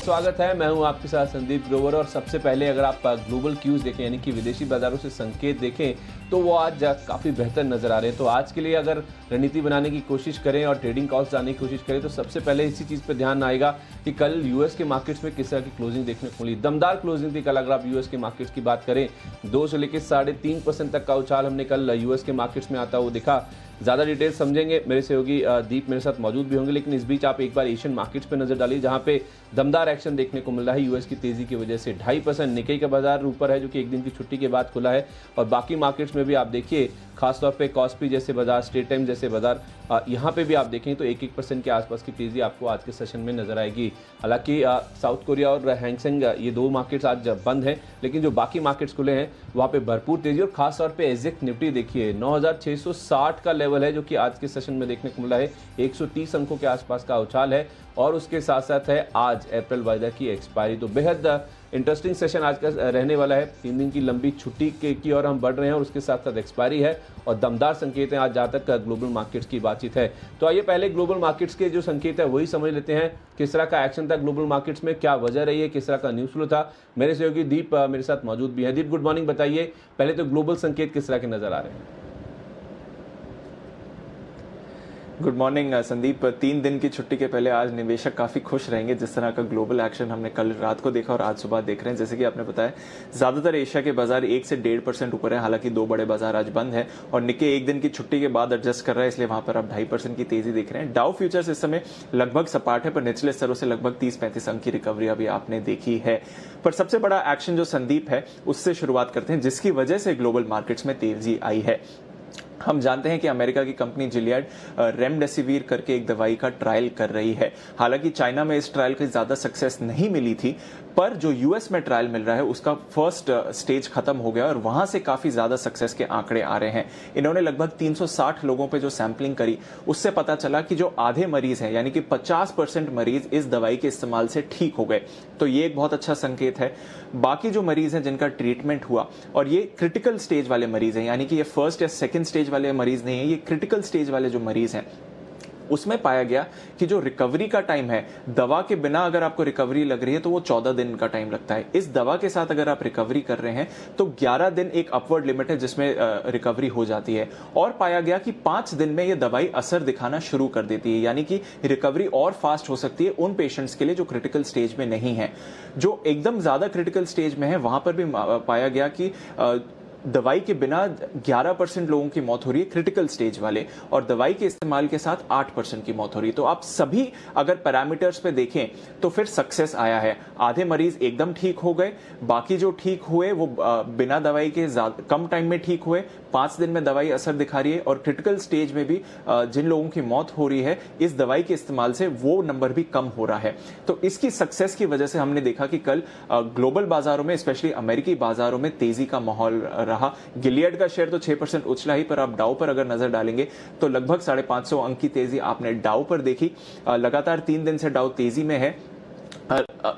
स्वागत है। मैं हूं आपके साथ संदीप ग्रोवर और सबसे पहले अगर आप ग्लोबल क्यूज देखें यानी कि विदेशी बाजारों से संकेत देखें तो वो आज काफ़ी बेहतर नजर आ रहे हैं। तो आज के लिए अगर रणनीति बनाने की कोशिश करें और ट्रेडिंग कॉल्स जानने की कोशिश करें तो सबसे पहले इसी चीज़ पर ध्यान आएगा कि कल यूएस के मार्केट्स में किस तरह की क्लोजिंग देखने को मिली। दमदार क्लोजिंग थी कल। अगर आप यूएस के मार्केट्स की बात करें 2 से लेकर 3.5% तक का उछाल हमने कल यूएस के मार्केट्स में आता हुआ दिखा। ज़्यादा डिटेल समझेंगे, मेरे सहयोगी दीप मेरे साथ मौजूद भी होंगे, लेकिन इस बीच आप एक बार एशियन मार्केट्स पे नजर डालिए जहां पे दमदार एक्शन देखने को मिल रहा है। यूएस की तेजी की वजह से 2.5% निक्केई का बाजार ऊपर है जो कि एक दिन की छुट्टी के बाद खुला है। और बाकी मार्केट्स में भी आप देखिए, खासतौर पे कॉस्पी जैसे बाजार, स्ट्रेट टाइम जैसे बाजार, यहाँ पे भी आप देखें तो 1% के आसपास की तेजी आपको आज के सेशन में नजर आएगी। हालांकि साउथ कोरिया और हैंगसेंग ये 2 मार्केट्स आज बंद हैं, लेकिन जो बाकी मार्केट्स खुले हैं वहाँ पे भरपूर तेजी। और खासतौर पे एग्जैक्ट निफ्टी देखिए 9660 का लेवल है जो कि आज के सेशन में देखने को मिला है। 130 अंकों के आसपास का उछाल है और उसके साथ साथ है आज अप्रैल वायदा की एक्सपायरी। तो बेहद इंटरेस्टिंग सेशन आज का रहने वाला है। 3 दिन की लंबी छुट्टी की ओर हम बढ़ रहे हैं और उसके साथ साथ एक्सपायरी है और दमदार संकेत हैं आज जहाँ तक ग्लोबल मार्केट्स की बातचीत है। तो आइए पहले ग्लोबल मार्केट्स के जो संकेत है वही समझ लेते हैं। किस तरह का एक्शन था ग्लोबल मार्केट्स में, क्या वजह रही है, किस तरह का न्यूज फ्लो था। मेरे सहयोगी दीप मेरे साथ मौजूद भी है। दीप गुड मॉर्निंग, बताइए पहले तो ग्लोबल संकेत किस तरह के नजर आ रहे हैं। Good morning Sandeep. 3 दिन की छुट्टी के पहले आज निवेशक काफी खुश रहेंगे जिस तरह का ग्लोबल एक्शन हमने कल रात को देखा और आज सुबह देख रहे हैं। जैसे कि आपने बताया, ज्यादातर एशिया के बाजार 1 से 1.5% ऊपर है। हालांकि 2 बड़े बाजार आज बंद है और निक्के एक दिन की छुट्टी के बाद एडजस्ट कर रहा है, इसलिए वहां पर आप 2.5% की तेजी देख रहे हैं। डाउ फ्यूचर्स इस समय लगभग सपाट है, पर निचले स्तरों से लगभग 30-35 अंक की रिकवरी अभी आपने देखी है। पर सबसे बड़ा एक्शन जो संदीप है उससे शुरुआत करते हैं जिसकी वजह से ग्लोबल मार्केट्स में तेजी आई है। हम जानते हैं कि अमेरिका की कंपनी जिलियड रेमडेसिविर करके एक दवाई का ट्रायल कर रही है। हालांकि चाइना में इस ट्रायल की ज्यादा सक्सेस नहीं मिली थी, पर जो यूएस में ट्रायल मिल रहा है उसका फर्स्ट स्टेज खत्म हो गया और वहां से काफी ज्यादा सक्सेस के आंकड़े आ रहे हैं। इन्होंने लगभग 360 लोगों पे जो सैंपलिंग करी उससे पता चला कि जो आधे मरीज हैं यानी कि 50% मरीज इस दवाई के इस्तेमाल से ठीक हो गए। तो ये एक बहुत अच्छा संकेत है। बाकी जो मरीज हैं जिनका ट्रीटमेंट हुआ, और ये क्रिटिकल स्टेज वाले मरीज हैं, यानी कि ये फर्स्ट या सेकेंड स्टेज वाले मरीज नहीं है, ये क्रिटिकल स्टेज वाले जो मरीज हैं, उसमें पाया गया कि जो रिकवरी का टाइम है, दवा के बिना अगर आपको रिकवरी लग रही है तो वो 14 दिन का टाइम लगता है। इस दवा के साथ अगर आप रिकवरी कर रहे हैं तो 11 दिन एक अपवर्ड लिमिट है जिसमें रिकवरी हो जाती है। और पाया गया कि 5 दिन में ये दवाई असर दिखाना शुरू कर देती है, यानी कि रिकवरी और फास्ट हो सकती है उन पेशेंट्स के लिए जो क्रिटिकल स्टेज में नहीं है। जो एकदम ज्यादा क्रिटिकल स्टेज में है वहां पर भी पाया गया कि दवाई के बिना 11% लोगों की मौत हो रही है क्रिटिकल स्टेज वाले, और दवाई के इस्तेमाल के साथ 8% की मौत हो रही है। तो आप सभी अगर पैरामीटर्स पे देखें तो फिर सक्सेस आया है। आधे मरीज एकदम ठीक हो गए, बाकी जो ठीक हुए वो बिना दवाई के कम टाइम में ठीक हुए, 5 दिन में दवाई असर दिखा रही है, और क्रिटिकल स्टेज में भी जिन लोगों की मौत हो रही है इस दवाई के इस्तेमाल से वो नंबर भी कम हो रहा है। तो इसकी सक्सेस की वजह से हमने देखा कि कल ग्लोबल बाजारों में, स्पेशली अमेरिकी बाजारों में तेजी का माहौल रहा। गिलियड का शेयर तो 6% उछला ही, पर आप डाउ पर अगर नजर डालेंगे तो लगभग 550 अंक की तेजी आपने डाउ पर देखी। लगातार 3 दिन से डाउ तेजी में है।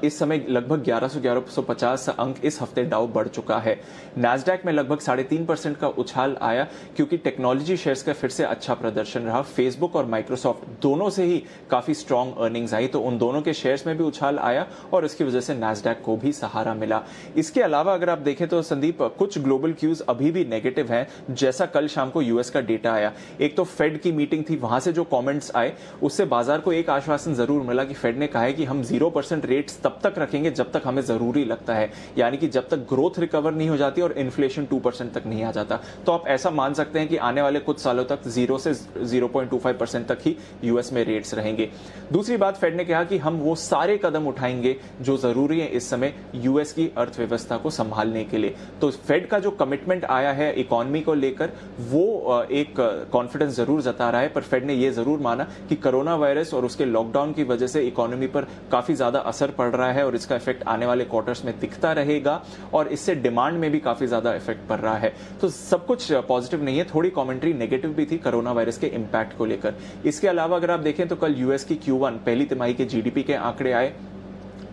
इस समय लगभग 1150 अंक इस हफ्ते डाउ बढ़ चुका है। नैस्डैक में लगभग 3.5% का उछाल आया क्योंकि टेक्नोलॉजी शेयर्स का फिर से अच्छा प्रदर्शन रहा। फेसबुक और माइक्रोसॉफ्ट दोनों से ही काफी स्ट्रांग अर्निंग्स आई, तो उन दोनों के शेयर्स में भी उछाल आया और इसकी वजह से नैस्डैक को भी सहारा मिला। इसके अलावा अगर आप देखें तो संदीप, कुछ ग्लोबल क्यूज अभी भी नेगेटिव हैं। जैसा कल शाम को यूएस का डेटा आया, एक तो फेड की मीटिंग थी, वहां से जो कॉमेंट्स आए उससे बाजार को एक आश्वासन जरूर मिला कि फेड ने कहा है कि हम 0% रेट्स तब तक रखेंगे जब तक हमें जरूरी लगता है, यानी कि जब तक ग्रोथ रिकवर नहीं हो जाती और इन्फ्लेशन 2% तक नहीं आ जाता। तो आप ऐसा मान सकते हैं कि आने वाले कुछ सालों तक 0 से 0.25% तक ही यूएस में रेट्स रहेंगे। दूसरी बात, फेड ने कहा कि हम वो सारे कदम उठाएंगे जो जरूरी है इस समय यूएस की अर्थव्यवस्था को संभालने के लिए। तो फेड का जो कमिटमेंट आया है इकोनॉमी को लेकर वो एक कॉन्फिडेंस जरूर जता रहा है, पर फेड ने यह जरूर माना कि कोरोना वायरस और उसके लॉकडाउन की वजह से इकोनॉमी पर काफी ज्यादा असर पड़ रहा है और इसका इफेक्ट आने वाले क्वार्टर्स में दिखता रहेगा और इससे डिमांड में भी काफी ज्यादा इफेक्ट पड़ रहा है। तो सब कुछ पॉजिटिव नहीं है, थोड़ी कमेंट्री नेगेटिव भी थी कोरोना वायरस के इंपैक्ट को लेकर। इसके अलावा अगर आप देखें तो कल यूएस की Q1 पहली तिमाही के जीडीपी के आंकड़े आए।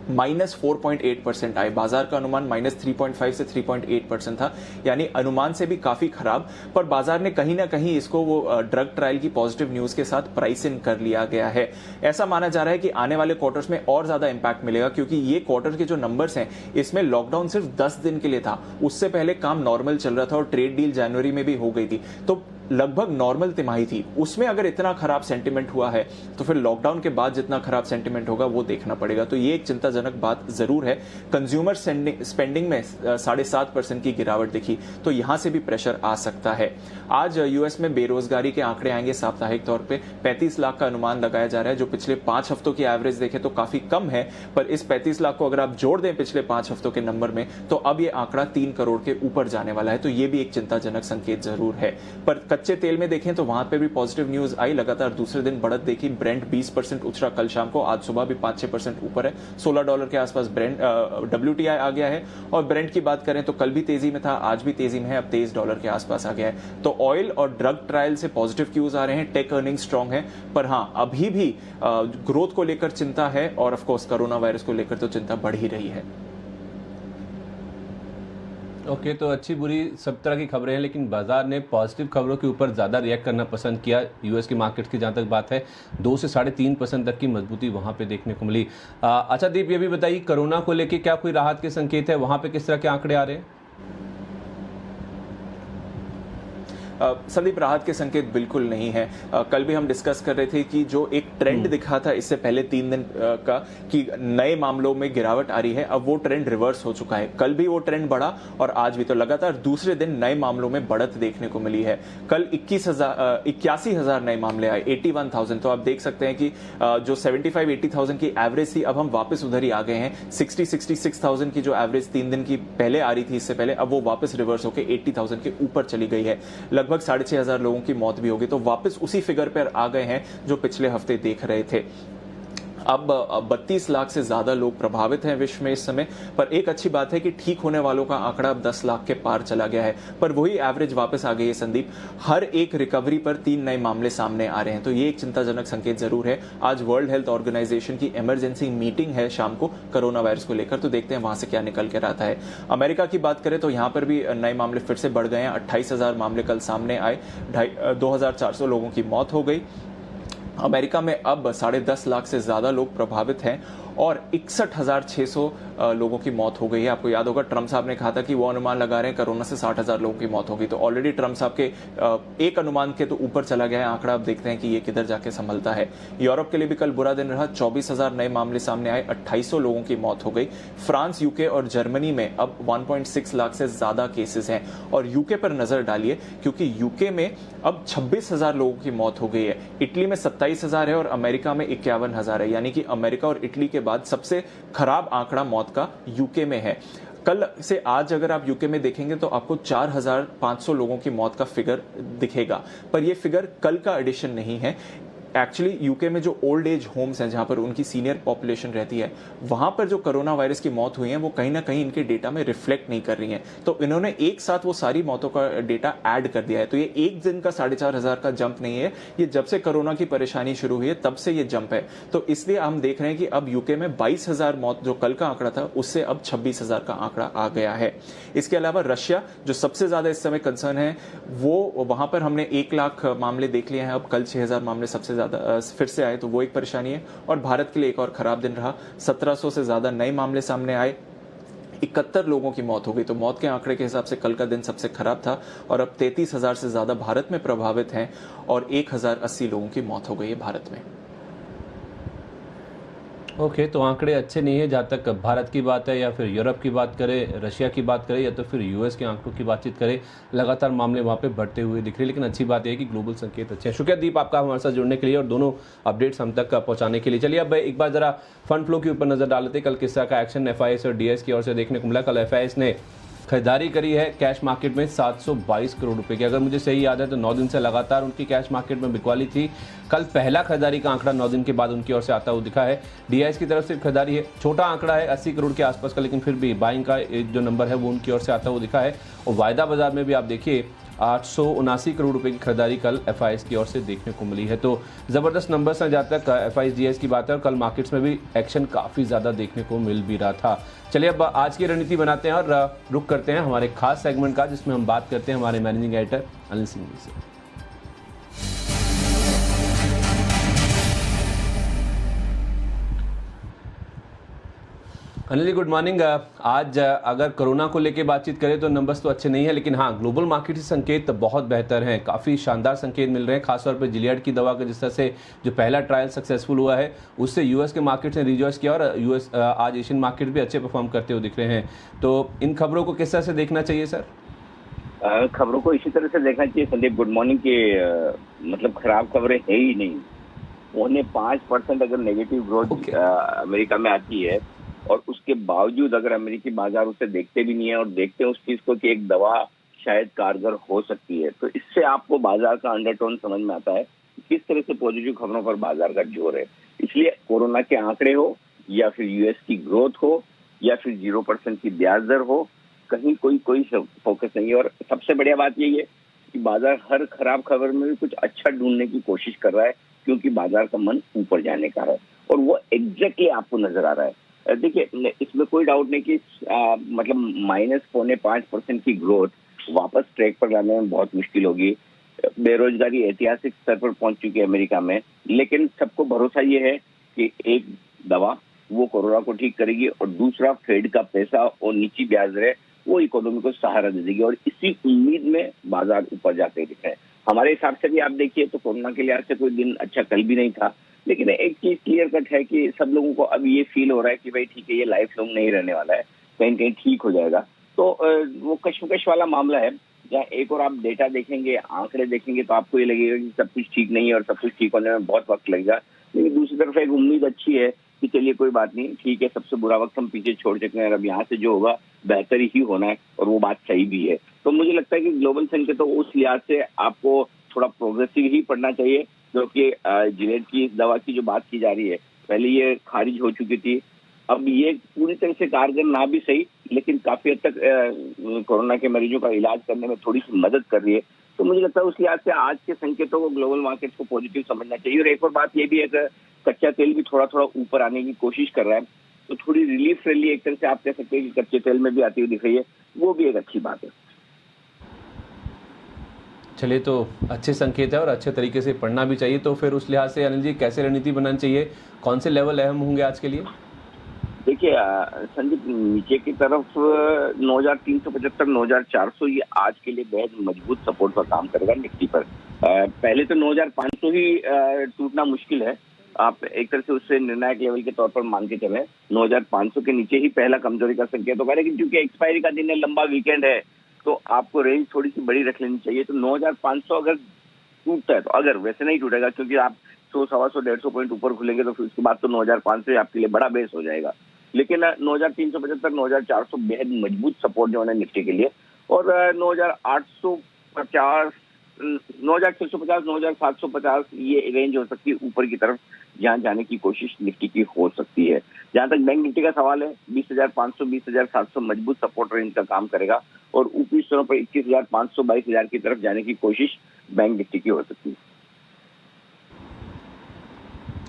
-4.8% आए। बाजार का अनुमान -3.5 से 3.8% था, यानी अनुमान से भी काफी खराब। पर बाजार ने कहीं ना कहीं इसको वो ड्रग ट्रायल की पॉजिटिव न्यूज के साथ प्राइस इन कर लिया गया है। ऐसा माना जा रहा है कि आने वाले क्वार्टर्स में और ज्यादा इंपैक्ट मिलेगा, क्योंकि ये क्वार्टर के जो नंबर्स हैं इसमें लॉकडाउन सिर्फ 10 दिन के लिए था। उससे पहले काम नॉर्मल चल रहा था और ट्रेड डील जनवरी में भी हो गई थी, तो लगभग नॉर्मल तिमाही थी। उसमें अगर इतना खराब सेंटिमेंट हुआ है तो फिर लॉकडाउन के बाद जितना खराब सेंटिमेंट होगा वो देखना पड़ेगा। तो ये एक चिंताजनक बात जरूर है। कंज्यूमर स्पेंडिंग में 7.5% की गिरावट दिखी, तो यहां से भी प्रेशर आ सकता है। आज यूएस में बेरोजगारी के आंकड़े आएंगे साप्ताहिक तौर पे। 35 लाख का अनुमान लगाया जा रहा है, जो पिछले 5 हफ्तों की एवरेज देखें तो काफी कम है, पर इस 35 लाख को अगर आप जोड़ दें पिछले 5 हफ्तों के नंबर में, तो अब ये आंकड़ा 3 करोड़ के ऊपर जाने वाला है। तो ये भी एक चिंताजनक संकेत जरूर है। पर कच्चे तेल में देखें तो वहां पे भी पॉजिटिव न्यूज आई, लगातार दूसरे दिन बढ़त देखी। ब्रेंट 20% उछला कल शाम को, आज सुबह भी 5-6% ऊपर है। $16 के आसपास ब्रेंट WTI आ गया है। और ब्रेंट की बात करें तो कल भी तेजी में था, आज भी तेजी में है, अब $23 के आसपास आ गया है। तो ऑयल और ड्रग ट्रायल से पॉजिटिव क्यूज आ रहे हैं। टेक अर्निंग स्ट्रांग है, पर हाँ अभी भी ग्रोथ को लेकर चिंता है, और ऑफकोर्स कोरोना वायरस को लेकर तो चिंता बढ़ ही रही है। ओके, तो अच्छी बुरी सब तरह की खबरें हैं, लेकिन बाजार ने पॉजिटिव खबरों के ऊपर ज़्यादा रिएक्ट करना पसंद किया। यूएस की मार्केट की जहाँ तक बात है, 2 से 3.5% तक की मजबूती वहाँ पे देखने को मिली। अच्छा दीप, ये भी बताइए कोरोना को लेके क्या कोई राहत के संकेत है, वहाँ पे किस तरह के आंकड़े आ रहे हैं? संदीप, राहत के संकेत बिल्कुल नहीं है। कल भी हम डिस्कस कर रहे थे कि जो एक ट्रेंड दिखा था इससे पहले 3 दिन का कि नए मामलों में गिरावट आ रही है, अब वो ट्रेंड रिवर्स हो चुका है। कल भी वो ट्रेंड बढ़ा और आज भी, तो लगातार दूसरे दिन नए मामलों में बढ़त देखने को मिली है। कल 81,000 नए मामले आए, 81,000। तो आप देख सकते हैं कि जो 75-80,000 की एवरेज थी, अब हम वापस उधर ही आ गए हैं। 60-66,000 की जो एवरेज 3 दिन की पहले आ रही थी इससे पहले, अब वो वापस रिवर्स होकर 80,000 के ऊपर चली गई है। लगभग 6,500 लोगों की मौत भी होगी, तो वापस उसी फिगर पर आ गए हैं जो पिछले हफ्ते देख रहे थे। अब 32 लाख से ज्यादा लोग प्रभावित हैं विश्व में इस समय। पर एक अच्छी बात है कि ठीक होने वालों का आंकड़ा अब 10 लाख के पार चला गया है, पर वही एवरेज वापस आ गई है संदीप। हर एक रिकवरी पर 3 नए मामले सामने आ रहे हैं, तो ये एक चिंताजनक संकेत जरूर है। आज वर्ल्ड हेल्थ ऑर्गेनाइजेशन की इमरजेंसी मीटिंग है शाम को कोरोना वायरस को लेकर, तो देखते हैं वहां से क्या निकल कर आता है। अमेरिका की बात करें तो यहां पर भी नए मामले फिर से बढ़ गए हैं। 28,000 मामले कल सामने आए, 2,400 लोगों की मौत हो गई। अमेरिका में अब 10.5 लाख से ज्यादा लोग प्रभावित हैं और 61,600 लोगों की मौत हो गई है। आपको याद होगा ट्रम्प साहब ने कहा था कि वो अनुमान लगा रहे हैं कोरोना से 60,000 लोगों की मौत होगी, तो ऑलरेडी ट्रम्प साहब के एक अनुमान के तो ऊपर चला गया है आंकड़ा। अब देखते हैं कि ये किधर जाके संभलता है। यूरोप के लिए भी कल बुरा दिन रहा, 24,000 नए मामले सामने आए, 2,800 लोगों की मौत हो गई। फ्रांस, यूके और जर्मनी में अब 1.6 लाख से ज्यादा केसेस हैं। और यूके पर नजर डालिए, क्योंकि यूके में अब 26,000 लोगों की मौत हो गई है। इटली में 27,000 है और अमेरिका में 51,000 है, यानी कि अमेरिका और इटली के बाद सबसे खराब आंकड़ा मौत का यूके में है। कल से आज अगर आप यूके में देखेंगे तो आपको 4,500 लोगों की मौत का फिगर दिखेगा, पर यह फिगर कल का एडिशन नहीं है। एक्चुअली यूके में जो ओल्ड एज होम्स हैं, जहां पर उनकी सीनियर पॉपुलेशन रहती है, वहां पर जो कोरोना वायरस की मौत हुई है वो कहीं ना कहीं इनके डेटा में रिफ्लेक्ट नहीं कर रही हैं। तो इन्होंने एक साथ वो सारी मौतों का डेटा ऐड कर दिया है। तो ये एक दिन का 4,500 का जंप नहीं है, ये जब से कोरोना की परेशानी शुरू हुई है तब से ये जंप है। तो इसलिए हम देख रहे हैं कि अब यूके में 22,000 मौत जो कल का आंकड़ा था उससे अब 26,000 का आंकड़ा आ गया है। इसके अलावा रशिया जो सबसे ज्यादा इस समय कंसर्न है, वो वहां पर हमने 1 लाख मामले देख लिए हैं। अब कल 6,000 मामले सबसे ज्यादा फिर से आए, तो वो एक परेशानी है। और भारत के लिए एक और खराब दिन रहा, 1,700 से ज्यादा नए मामले सामने आए, 71 लोगों की मौत हो गई। तो मौत के आंकड़े के हिसाब से कल का दिन सबसे खराब था। और अब 33,000 से ज्यादा भारत में प्रभावित हैं और 1,080 लोगों की मौत हो गई है भारत में। ओके, तो आंकड़े अच्छे नहीं है जहाँ तक भारत की बात है, या फिर यूरोप की बात करें, रशिया की बात करें, या तो फिर यूएस के आंकड़ों की बातचीत करें। लगातार मामले वहाँ पे बढ़ते हुए दिख रहे हैं, लेकिन अच्छी बात यह है कि ग्लोबल संकेत अच्छे हैं। शुक्रिया दीप आपका हमारे साथ जुड़ने के लिए और दोनों अपडेट्स हम तक पहुँचाने के लिए। चलिए अब एक बार जरा फंड फ्लो के ऊपर नजर डाल लेते हैं। कल किस तरह का एक्शन एफआईएस और डीएस की ओर से देखने को मिला। कल एफआईएस ने खरीदारी करी है कैश मार्केट में 722 करोड़ रुपए की। अगर मुझे सही याद है तो 9 दिन से लगातार उनकी कैश मार्केट में बिकवाली थी। कल पहला खरीदारी का आंकड़ा 9 दिन के बाद उनकी ओर से आता हुआ दिखा है। डीआईएस की तरफ से खरीदारी है, छोटा आंकड़ा है 80 करोड़ के आसपास का, लेकिन फिर भी बाइंग का जो नंबर है वो उनकी ओर से आता हुआ दिखा है। और वायदा बाजार में भी आप देखिए 879 करोड़ रुपए की खरीदारी कल एफआईआईज की ओर से देखने को मिली है। तो ज़बरदस्त नंबर्स हैं जहाँ तक एफआईआईज की बात है, और कल मार्केट्स में भी एक्शन काफ़ी ज़्यादा देखने को मिल भी रहा था। चलिए अब आज की रणनीति बनाते हैं और रुक करते हैं हमारे खास सेगमेंट का, जिसमें हम बात करते हैं हमारे मैनेजिंग एडिटर अनिल सिंह जी से। Anil ji good morning. आज अगर कोरोना को लेकर बातचीत करें तो नंबर्स तो अच्छे नहीं है, लेकिन हाँ ग्लोबल मार्केट से संकेत बहुत बेहतर हैं, काफ़ी शानदार संकेत मिल रहे हैं। खासतौर पर जिलियड की दवा का जिस तरह से जो पहला ट्रायल सक्सेसफुल हुआ है उससे यूएस के मार्केट ने रिजॉइस किया, और यूएस आज एशियन मार्केट भी अच्छे परफॉर्म करते हुए दिख रहे हैं। तो इन खबरों को किस तरह से देखना चाहिए सर? खबरों को इसी तरह से देखना चाहिए संदीप, गुड मॉर्निंग, के मतलब खराब खबरें है ही नहीं। उन्हें 5% अगर नेगेटिव ग्रोथ अमेरिका में आती है और उसके बावजूद अगर अमेरिकी बाजार उसे देखते भी नहीं है और देखते हैं उस चीज को कि एक दवा शायद कारगर हो सकती है, तो इससे आपको बाजार का अंडरटोन समझ में आता है किस तरह से पॉजिटिव खबरों पर बाजार का जोर है। इसलिए कोरोना के आंकड़े हो या फिर यूएस की ग्रोथ हो या फिर 0% की ब्याज दर हो, कहीं कोई फोकस नहीं है। और सबसे बढ़िया बात यही है कि बाजार हर खराब खबर में भी कुछ अच्छा ढूंढने की कोशिश कर रहा है, क्योंकि बाजार का मन ऊपर जाने का है और वो एग्जैक्टली आपको नजर आ रहा है। देखिए इसमें कोई डाउट नहीं कि मतलब -0.5% की ग्रोथ वापस ट्रैक पर लाने में बहुत मुश्किल होगी। बेरोजगारी ऐतिहासिक स्तर पर पहुंच चुकी है अमेरिका में, लेकिन सबको भरोसा ये है कि एक दवा वो कोरोना को ठीक करेगी और दूसरा फेड का पैसा और नीची ब्याज दरें वो इकोनॉमी को सहारा दे देगी, और इसी उम्मीद में बाजार ऊपर जाते दिख रहे हैं। हमारे हिसाब से भी आप देखिए तो कोरोना के लिहाज से कोई दिन अच्छा कल भी नहीं था, लेकिन एक चीज क्लियर कट है कि सब लोगों को अब ये फील हो रहा है कि भाई ठीक है ये लाइफ लॉन्ग नहीं रहने वाला है, कहीं कहीं ठीक हो जाएगा। तो वो कश्मकश वाला मामला है, जहाँ एक और आप डेटा देखेंगे, आंकड़े देखेंगे तो आपको ये लगेगा कि सब कुछ ठीक नहीं है और सब कुछ ठीक होने में बहुत वक्त लगेगा, लेकिन दूसरी तरफ एक उम्मीद अच्छी है कि चलिए कोई बात नहीं, ठीक है, सबसे बुरा वक्त हम पीछे छोड़ चुके हैं और अब यहाँ से जो होगा बेहतर ही होना है, और वो बात सही भी है। तो मुझे लगता है कि ग्लोबल संकेत तो उस लिहाज से आपको थोड़ा प्रोग्रेसिव ही पढ़ना चाहिए, क्योंकि जिलेड की दवा की जो बात की जा रही है पहले ये खारिज हो चुकी थी, अब ये पूरी तरह से कारगर ना भी सही लेकिन काफी हद तक कोरोना के मरीजों का इलाज करने में थोड़ी सी मदद कर रही है। तो मुझे लगता है उस लिहाज से आज के संकेतों को ग्लोबल मार्केट को पॉजिटिव समझना चाहिए। और एक और बात ये भी है कि कच्चा तेल भी थोड़ा थोड़ा ऊपर आने की कोशिश कर रहा है, तो थोड़ी रिलीफ रैली एक तरह से आप कह सकते हैं कि कच्चे तेल में भी आती हुई दिख रही है, वो भी एक अच्छी बात है। चलिए तो अच्छे संकेत है और अच्छे तरीके से पढ़ना भी चाहिए। तो फिर उस लिहाज से अनिल जी कैसे रणनीति बनानी चाहिए, कौन से लेवल अहम होंगे आज के लिए? देखिए संदीप, नीचे की तरफ 9375 9400 ये आज के लिए बेहद मजबूत सपोर्ट का काम करेगा निफ्टी पर। पहले तो 9500 ही टूटना मुश्किल है, आप एक तरह से उससे निर्णायक लेवल के तौर पर मान के चले। 9500 के नीचे ही पहला कमजोरी का संकेत होगा, लेकिन क्योंकि एक्सपायरी का दिन है, लंबा वीकेंड है, तो आपको रेंज थोड़ी सी बड़ी रख लेनी चाहिए। तो 9500 अगर टूटता है, तो अगर वैसे नहीं टूटेगा क्योंकि आप 100, 125, 150 पॉइंट ऊपर खुलेंगे तो फिर उसके बाद तो 9500 आपके लिए बड़ा बेस हो जाएगा। लेकिन 9375 9400 बेहद मजबूत सपोर्ट जो है निफ्टी के लिए, और 9850 9650 9750 ये रेंज हो सकती है ऊपर की तरफ, जहां जाने की कोशिश निफ्टी की हो सकती है। जहां तक बैंक निफ्टी का सवाल है, 20,500 20,700 मजबूत सपोर्ट रेंज का काम करेगा, और ऊपरी स्तरों पर 21,500 22,000 की तरफ जाने की कोशिश बैंक निफ्टी की हो सकती है।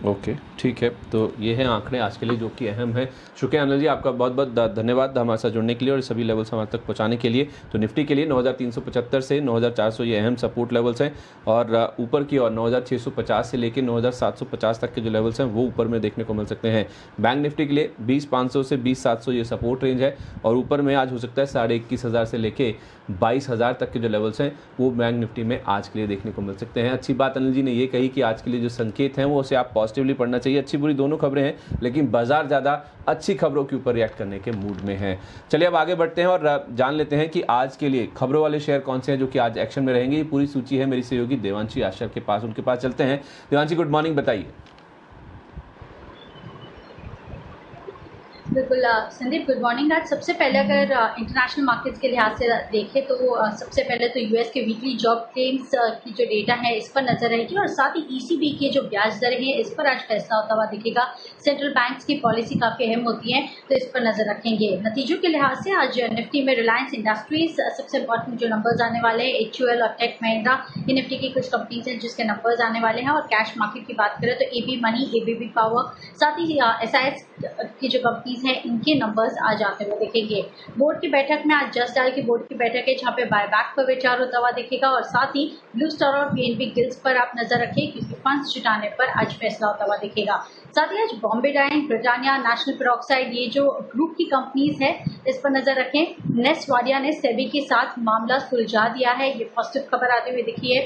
ओके ठीक है, तो ये है आंकड़े आज के लिए जो कि अहम है। शुक्रिया अनिल जी, आपका बहुत बहुत धन्यवाद हमारे साथ जुड़ने के लिए और सभी लेवल्स हमारे तक पहुंचाने के लिए। तो निफ्टी के लिए 9375 से 9400 ये अहम सपोर्ट लेवल्स हैं, और ऊपर की ओर 9650 से लेकर 9750 तक के जो लेवल्स हैं वो ऊपर में देखने को मिल सकते हैं। बैंक निफ्टी के लिए 20500 से 20700 ये सपोर्ट रेंज है, और ऊपर में आज हो सकता है 21,500 से लेके 22,000 तक के जो लेवल्स हैं वो बैंक निफ्टी में आज के लिए देखने को मिल सकते हैं। अच्छी बात अनिल जी ने ये कही कि आज के लिए जो संकेत हैं वो उसे आप पॉजिटिवली पढ़ना चाहिए। अच्छी बुरी दोनों खबरें हैं, लेकिन बाजार ज़्यादा अच्छी खबरों के ऊपर रिएक्ट करने के मूड में है। चलिए अब आगे बढ़ते हैं और जान लेते हैं कि आज के लिए खबरों वाले शेयर कौन से हैं जो कि आज एक्शन में रहेंगे। ये पूरी सूची है मेरी सहयोगी देवांशी आशा के पास, उनके पास चलते हैं। देवांशी गुड मॉर्निंग, बताइए। बिल्कुल संदीप, गुड मॉर्निंग। आज सबसे पहले अगर इंटरनेशनल मार्केट्स के लिहाज से देखें तो सबसे पहले तो यूएस के वीकली जॉब क्लेम्स की जो डेटा है इस पर नजर रहेगी और साथ ही ईसीबी के जो ब्याज दरें हैं इस पर आज फैसला होता हुआ दिखेगा। सेंट्रल बैंक्स की पॉलिसी काफी अहम होती है तो इस पर नजर रखेंगे। नतीजों के लिहाज से आज निफ्टी में रिलायंस इंडस्ट्रीज सबसे इंपॉर्टेंट जो नंबर्स आने वाले हैं, HUL और टेक महिंद्रा, ये निफ्टी की कुछ कंपनीज हैं जिसके नंबर्स आने वाले हैं। और कैश मार्केट की बात करें तो एबी मनी, एबीबी पावर, साथ ही SIS की जो कंपनीज हैं इनके नंबर्स आज आते हुए दिखेंगे। बोर्ड की बैठक में आज जस्ट डायल की बोर्ड की बैठक है जहां पे बायबैक पर विचार होता हुआ दिखेगा और साथ ही ब्लू स्टार और पीएनबी गिल्स पर आप नजर रखें क्योंकि फंड्स जुटाने पर आज फैसला होता हुआ दिखेगा। साथ ही आज बॉम्बे डाइंग, ब्रिटानिया, नेशनल पेरोक्साइड, ये जो ग्रुप की कंपनीज है इस पर नजर रखें। नेस्ट वाडिया ने सेबी के साथ मामला सुलझा दिया है, ये पॉजिटिव खबर आते हुए दिखी है।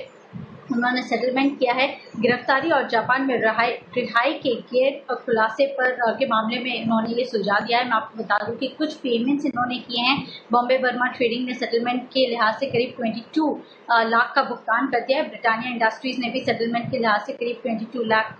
उन्होंने सेटलमेंट किया है गिरफ्तारी और जापान में रिहाई के गैर खुलासे पर के मामले में इन्होंने ये सुलझा दिया है। मैं आपको बता दूं कि कुछ पेमेंट्स इन्होंने किए हैं। बॉम्बे बर्मा ट्रेडिंग ने सेटलमेंट के लिहाज से करीब 22 लाख का भुगतान कर दिया है। ब्रिटानिया इंडस्ट्रीज ने भी सेटलमेंट के लिहाज से करीब 22 लाख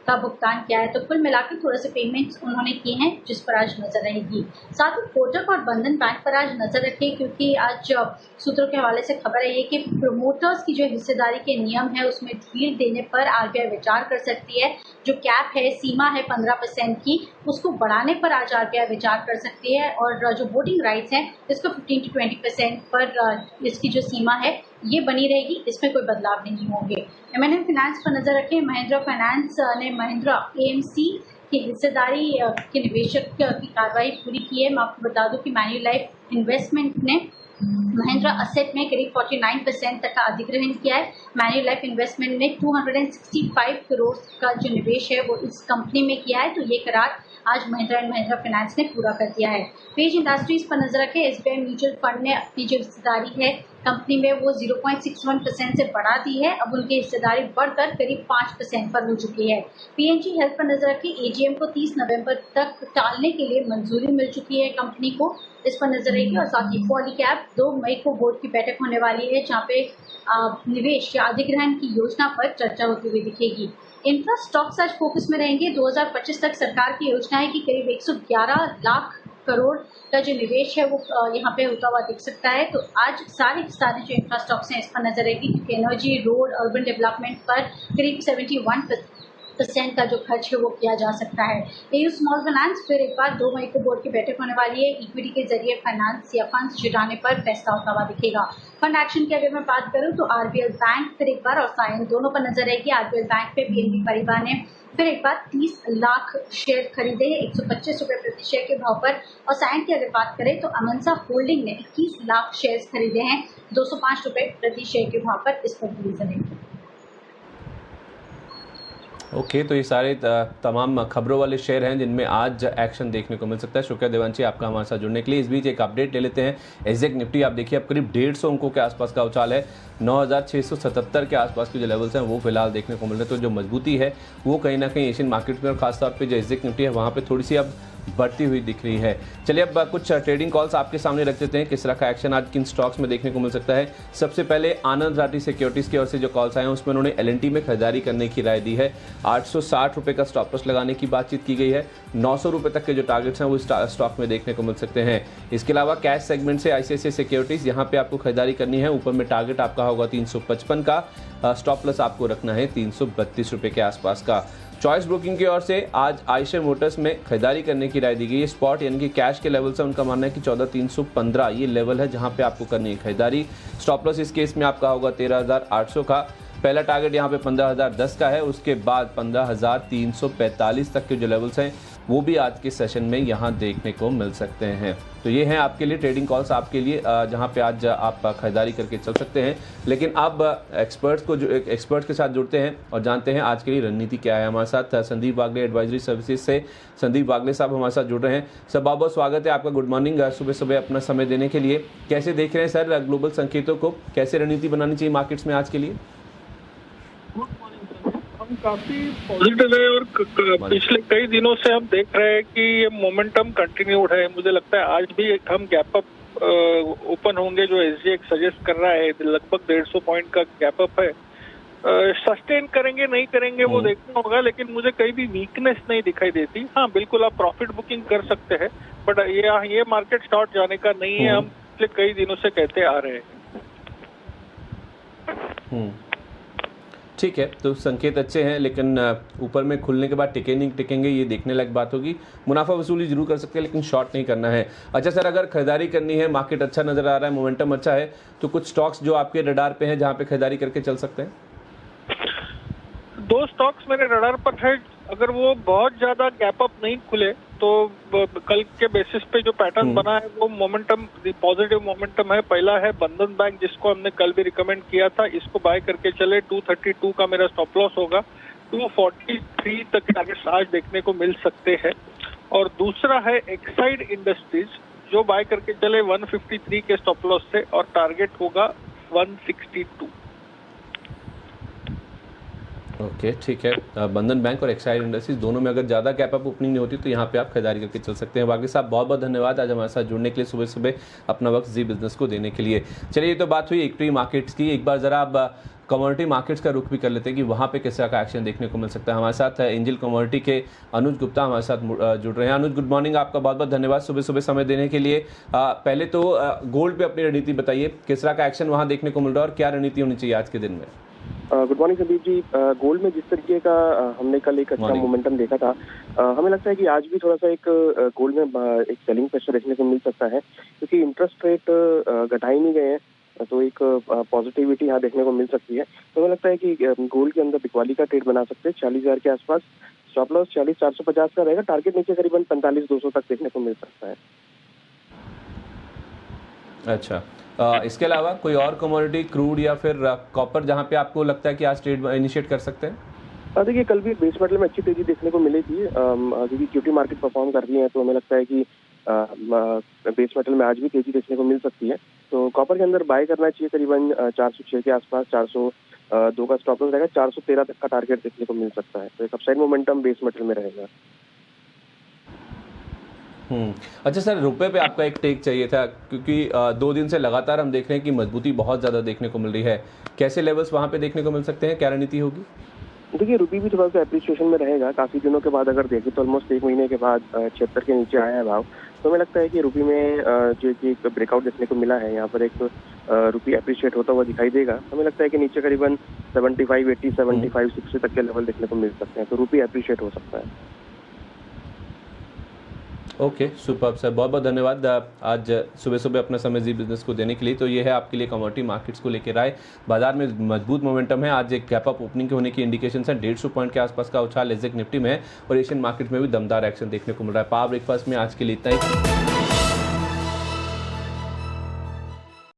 का भुगतान किया है। तो कुल मिलाकर थोड़े से पेमेंट्स उन्होंने किए हैं जिस पर आज नजर रहेगी। साथ ही कोटक और बंधन बैंक पर आज नजर रखें क्योंकि आज सूत्रों के हवाले से खबर है ये कि प्रमोटर्स की जो हिस्सेदारी के नियम है उसमें ढील देने पर आरबीआई विचार कर सकती है। जो कैप है, सीमा है 15% की, उसको बढ़ाने पर आज आरबीआई विचार कर सकती है और जो वोटिंग राइट्स हैं इसको 15 to 20% पर इसकी जो सीमा है ये बनी रहेगी, इसमें कोई बदलाव नहीं होंगे। M&M फाइनेंस पर नजर रखें। महिंद्रा फाइनेंस ने महिंद्रा AMC की हिस्सेदारी के निवेशक की कार्रवाई पूरी की है। मैं आपको बता दूं कि मैन्युलाइफ इन्वेस्टमेंट ने महिंद्रा असेट में करीब 49% तक का अधिग्रहण किया है। मैन्युलाइफ इन्वेस्टमेंट ने 265 करोड़ का जो निवेश है वो इस कंपनी में किया है। तो ये करार आज महिंद्रा एंड महिंद्रा फाइनेंस ने पूरा कर दिया है। पेज इंडस्ट्रीज पर नजर रखें। SBI म्यूचुअल फंड ने अपनी जो हिस्सेदारी है कंपनी में वो 0.61% से बढ़ा दी है। अब उनकी हिस्सेदारी बढ़कर करीब 5% पर हो चुकी है। PNG हेल्थ पर नजर रखें। AGM को 30 नवंबर तक टालने के लिए मंजूरी मिल चुकी है कंपनी को, इस पर नजर रहेगी। और साथ ही पॉलीकैब 2 मई को बोर्ड की बैठक होने वाली है जहाँ पे निवेश या अधिग्रहण की योजना पर चर्चा होती हुई दिखेगी। इंफ्रा स्टॉक्स आज फोकस में रहेंगे। 2025 तक सरकार की योजना है कि करीब 111 लाख करोड़ का जो निवेश है वो यहाँ पे होता हुआ दिख सकता है। तो आज सारे जो इंफ्रा स्टॉक्स हैं इस पर नजर रहेगी क्योंकि एनर्जी, रोड, अर्बन डेवलपमेंट पर करीब 71% का जो खर्च है वो किया जा सकता है। AU स्मॉल फाइनेंस फिर एक बार 2 मई को बोर्ड की बैठक होने वाली है। इक्विटी के जरिए फाइनेंस या फंड्स जुटाने पर फैसला होता हुआ दिखेगा। फंड एक्शन की अगर मैं बात करूं तो RBL बैंक फिर एक बार और साइन दोनों पर नजर रहेगी। RBL बैंक पे BNP पारिबा ने फिर एक बार 30 लाख शेयर खरीदे हैं 125 रुपए प्रति शेयर के भाव पर। और साइन की अगर बात करें तो अमनसा होल्डिंग ने 21 लाख शेयर खरीदे हैं 205 रुपए प्रति शेयर के भाव पर। इस पर नजर रहेगी। ओके, तो ये सारे तमाम खबरों वाले शेयर हैं जिनमें आज एक्शन देखने को मिल सकता है। शुक्रिया देवांशी आपका हमारे साथ जुड़ने के लिए। इस बीच एक अपडेट ले लेते हैं। एग्जैक्ट निफ्टी आप देखिए अब करीब 150 अंकों के आसपास का उछाल है। 9677 के आसपास के जो लेवल्स हैं वो फिलहाल देखने को मिल रहे हैं। तो जो मजबूती है वो कहीं ना कहीं एशियन मार्केट में और खासतौर पर जो एग्जैक्ट निफ्टी है वहाँ पर थोड़ी सी अब बढ़ती हुई दिख रही है। चलिए अब कुछ ट्रेडिंग कॉल्स आपके सामने रख देते हैं, किस तरह का एक्शन आज किन स्टॉक्स में देखने को मिल सकता है। सबसे पहले आनंद राठी सिक्योरिटीज की ओर से जो कॉल्स आए हैं उसमें उन्होंने LNT में खरीदारी करने की राय दी है। 860 रुपए का स्टॉप लॉस लगाने की बातचीत की गई है। 900 रुपए तक के जो टारगेट्स हैं वो स्टॉक में देखने को मिल सकते हैं। इसके अलावा कैश सेगमेंट से ICICI सिक्योरिटीज, यहाँ पे आपको खरीदारी करनी है। ऊपर में टारगेट आपका होगा 355 का, स्टॉप लॉस आपको रखना है 332 रुपए के आसपास का। चॉइस ब्रोकिंग की ओर से आज आयशर मोटर्स में खरीदारी करने की राय दी गई है। स्पॉट यानी कि कैश के लेवल से उनका मानना है कि 14315 ये लेवल है जहां पे आपको करनी है खरीदारी। स्टॉप लॉस इस केस में आपका होगा 13800 का। पहला टारगेट यहाँ पे 15010 का है, उसके बाद 15345 तक के जो लेवल्स हैं वो भी आज के सेशन में यहाँ देखने को मिल सकते हैं। तो ये हैं आपके लिए ट्रेडिंग कॉल्स आपके लिए जहाँ पे आज आप खरीदारी करके चल सकते हैं। लेकिन अब एक्सपर्ट्स के साथ जुड़ते हैं और जानते हैं आज के लिए रणनीति क्या है। हमारे साथ संदीप वागले एडवाइजरी सर्विसेज से संदीप वागले साहब हमारे साथ जुड़ रहे हैं। सर बहुत बहुत स्वागत है आपका, गुड मॉर्निंग। सुबह सुबह अपना समय देने के लिए कैसे देख रहे हैं सर ग्लोबल संकेतों को, कैसे रणनीति बनानी चाहिए मार्केट्स में आज के लिए? हम काफी पॉजिटिव है और पिछले कई दिनों से हम देख रहे हैं कि ये मोमेंटम कंटिन्यूड है। मुझे लगता है आज भी हम गैप अप ओपन होंगे जो SGX सजेस्ट कर रहा है, लगभग 150 पॉइंट का गैप अप है। सस्टेन करेंगे नहीं करेंगे वो देखना होगा, लेकिन मुझे कहीं भी वीकनेस नहीं दिखाई देती। हाँ बिल्कुल आप प्रॉफिट बुकिंग कर सकते हैं, बट ये मार्केट शॉर्ट जाने का नहीं है, हम पिछले कई दिनों से कहते आ रहे हैं। ठीक है, तो संकेत अच्छे हैं, लेकिन ऊपर में खुलने के बाद टिके नहीं टिकेंगे ये देखने लायक बात होगी। मुनाफा वसूली जरूर कर सकते हैं लेकिन शॉर्ट नहीं करना है। अच्छा सर, अगर खरीदारी करनी है, मार्केट अच्छा नजर आ रहा है, मोमेंटम अच्छा है, तो कुछ स्टॉक्स जो आपके रडार पे हैं जहां पे खरीदारी करके चल सकते हैं? 2 स्टॉक्स मेरे रडार पर है, अगर वो बहुत ज्यादा गैप अप नहीं खुले तो कल के बेसिस पे जो पैटर्न बना है वो मोमेंटम पॉजिटिव मोमेंटम है। पहला है बंधन बैंक, जिसको हमने कल भी रिकमेंड किया था, इसको बाय करके चले। 232 का मेरा स्टॉप लॉस होगा, 243 तक टारगेट्स आज देखने को मिल सकते हैं। और दूसरा है एक्साइड इंडस्ट्रीज, जो बाय करके चले 153 के स्टॉप लॉस से, और टारगेट होगा 162। ओके ठीक है, बंधन बैंक और एक्साइड इंडस्ट्रीज दोनों में अगर ज़्यादा कैप अप ओपनिंग नहीं होती तो यहाँ पे आप खरीदारी करके चल सकते हैं। बाकी साहब बहुत बहुत धन्यवाद आज हमारे साथ जुड़ने के लिए, सुबह सुबह अपना वक्त जी बिजनेस को देने के लिए। चलिए, ये तो बात हुई इक्विटी मार्केट्स की। एक बार ज़रा आप कमोडिटी मार्केट्स का रुख भी कर लेते हैं कि वहाँ पे किस तरह का एक्शन देखने को मिल सकता है। हमारे साथ एंजल कमोडिटी के अनुज गुप्ता हमारे साथ जुड़ रहे हैं। अनुज, गुड मॉर्निंग, आपका बहुत बहुत धन्यवाद सुबह सुबह समय देने के लिए। पहले तो गोल्ड पे अपनी रणनीति बताइए, किस तरह का एक्शन वहाँ देखने को मिल रहा है और क्या रणनीति होनी चाहिए आज के दिन में? Good morning Sandeep ji. Gold में जिस तरीके का हमने कल एक अच्छा मोमेंटम देखा था, हमें लगता है कि आज भी थोड़ा सा एक गोल्ड में एक सेलिंग प्रेशर देखने को मिल सकता है, क्योंकि इंटरेस्ट रेट घटाए नहीं गए हैं, तो एक पॉजिटिविटी यहाँ देखने को मिल सकती है। तो हमें लगता है कि गोल्ड के अंदर बिकवाली का ट्रेड बना सकते हैं 40,000 के आसपास। स्टॉप लॉस 40,450 का रहेगा, टारगेट नीचे करीबन 45,200 तक देखने को मिल सकता है। अच्छा, इसके अलावा कोई और कमोडिटी, क्रूड या फिर कॉपर, जहां पे आपको लगता है कि आज ट्रेड इनिशिएट कर सकते हैं? देखिए, कल भी बेस मेटल में अच्छी तेजी देखने को मिली थी, क्योंकि इक्विटी मार्केट परफॉर्म कर रही है, तो हमें लगता है कि बेस मेटल में आज भी तेजी देखने को मिल सकती है। तो कॉपर के अंदर बाय करना चाहिए करीबन 406 के आसपास, 402 का स्टॉप लॉस रहेगा, 413 तक का टारगेट देखने को मिल सकता है। तो एक अपसाइड मोमेंटम बेस मेटल में रहेगा। अच्छा सर, रुपए पे आपका एक टेक चाहिए था, क्योंकि 2 दिन से लगातार हम देख रहे हैं कि मजबूती बहुत ज़्यादा देखने को मिल रही है। कैसे लेवल्स वहाँ पे देखने को मिल सकते हैं, क्या रणनीति होगी? देखिए, रुपी भी थोड़ा सा एप्रिसिएशन में रहेगा। काफ़ी दिनों के बाद अगर देखें तो ऑलमोस्ट 1 महीने के बाद 76 के नीचे आया है भाव। तो हमें लगता है कि रुपी में जो कि एक ब्रेकआउट देखने को मिला है, यहाँ पर एक रुपी एप्रिशिएट होता हुआ दिखाई देगा। हमें लगता है कि नीचे करीबन 75, 80, 75, 60 तक के लेवल देखने को मिल सकते हैं, तो रुपी एप्रिशिएट हो सकता है। ओके, सुपर सर, बहुत बहुत धन्यवाद आज सुबह सुबह अपना समय जी बिजनेस को देने के लिए। तो ये है आपके लिए कमोडिटी मार्केट्स को लेकर आए। बाजार में मजबूत मोमेंटम है, आज एक गैप अप ओपनिंग के होने की इंडिकेशन है। 150 पॉइंट के आसपास का उछाल एसजेक निफ्टी में है और एशियन मार्केट में भी दमदार एक्शन देखने को मिल रहा है। पावर ब्रेकफास्ट में आज के लिए इतना ही।